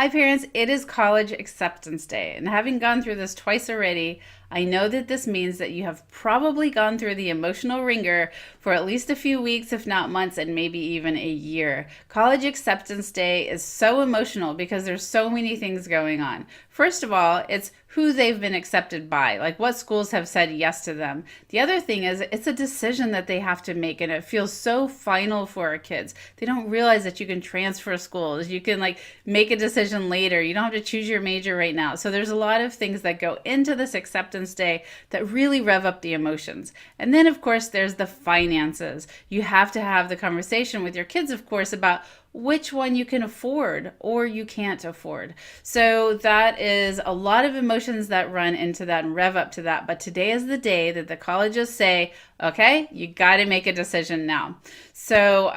Hi, parents. It is college acceptance day. And having gone through this twice already, I know that this means that you have probably gone through the emotional ringer for at least a few weeks, if not months, and maybe even a year. College acceptance day is so emotional because there's so many things going on. First of all, it's who they've been accepted by, like what schools have said yes to them. The other thing is it's a decision that they have to make, and it feels so final for our kids. They don't realize that you can transfer schools. You can make a decision later. You don't have to choose your major right now. So there's a lot of things that go into this acceptance day that really rev up the emotions. And then of course there's the finances. You have to have the conversation with your kids, of course, about which one you can afford or you can't afford. So that is a lot of emotions that run into that and rev up to that. But today is the day that the colleges say, okay, you got to make a decision now. So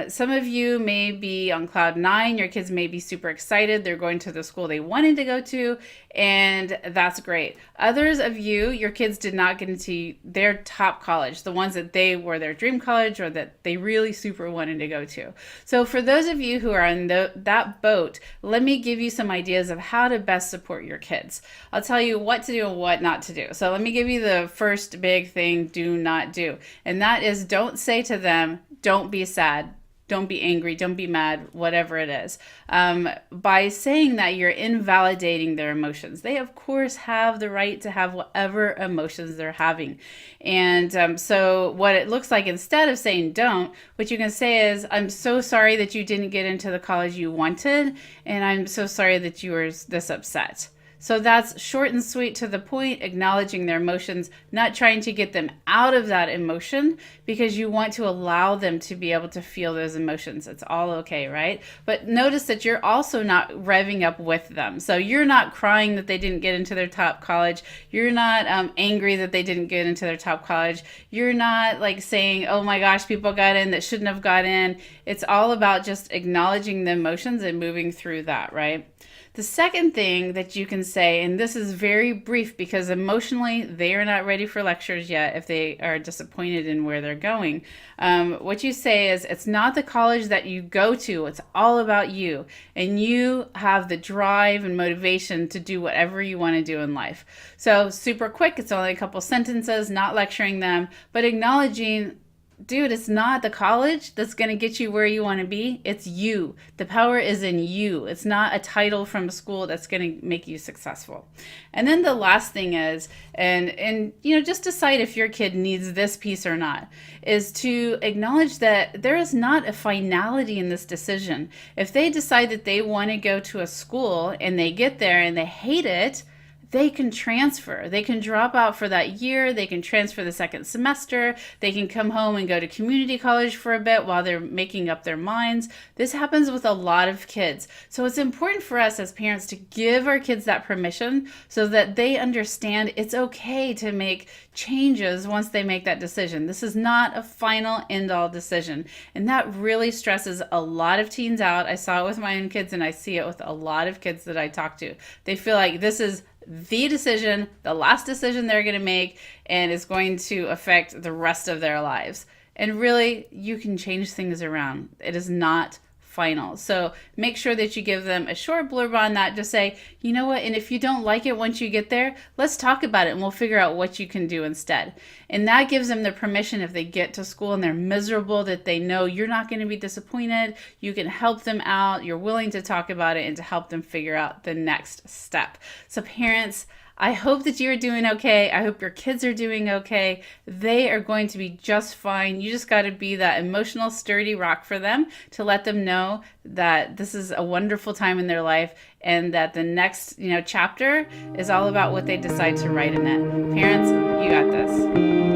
some of you may be on cloud nine. Your kids may be super excited. They're going to the school they wanted to go to, and that's great. Others of you, your kids did not get into their top college, the ones that they were their dream college or that they really super wanted to go to. So for those of you who are in that boat, let me give you some ideas of how to best support your kids. I'll tell you what to do and what not to do. So let me give you the first big thing do not do. And that is, don't say to them, don't be sad, don't be angry, don't be mad, whatever it is. By saying that, you're invalidating their emotions. They, of course, have the right to have whatever emotions they're having. And so what it looks like, instead of saying don't, what you can say is, I'm so sorry that you didn't get into the college you wanted, and I'm so sorry that you were this upset. So that's short and sweet, to the point, acknowledging their emotions, not trying to get them out of that emotion, because you want to allow them to be able to feel those emotions. It's all okay, right? But notice that you're also not revving up with them. So you're not crying that they didn't get into their top college. You're not angry that they didn't get into their top college. You're not saying, oh my gosh, people got in that shouldn't have got in. It's all about just acknowledging the emotions and moving through that, right? The second thing that you can say, and this is very brief because emotionally they are not ready for lectures yet if they are disappointed in where they're going. What you say is, it's not the college that you go to, it's all about you. And you have the drive and motivation to do whatever you want to do in life. So super quick, it's only a couple sentences, not lecturing them, but acknowledging, dude, it's not the college that's going to get you where you want to be. It's you. The power is in you. It's not a title from a school that's going to make you successful. And then the last thing is, and just decide if your kid needs this piece or not, is to acknowledge that there is not a finality in this decision. If they decide that they want to go to a school and they get there and they hate it, they can transfer. They can drop out for that year. They can transfer the second semester. They can come home and go to community college for a bit while they're making up their minds. This happens with a lot of kids. So it's important for us as parents to give our kids that permission so that they understand it's okay to make changes once they make that decision. This is not a final end-all decision. And that really stresses a lot of teens out. I saw it with my own kids, and I see it with a lot of kids that I talk to. They feel like this is the decision, the last decision they're going to make, and is going to affect the rest of their lives. And really, you can change things around. It is not final. So make sure that you give them a short blurb on that. Just say, you know what, and if you don't like it once you get there, let's talk about it and we'll figure out what you can do instead. And that gives them the permission, if they get to school and they're miserable, that they know you're not going to be disappointed. You can help them out. You're willing to talk about it and to help them figure out the next step. So parents, I hope that you're doing okay. I hope your kids are doing okay. They are going to be just fine. You just got to be that emotional, sturdy rock for them to let them know that this is a wonderful time in their life, and that the next, chapter is all about what they decide to write in it. Parents, you got this.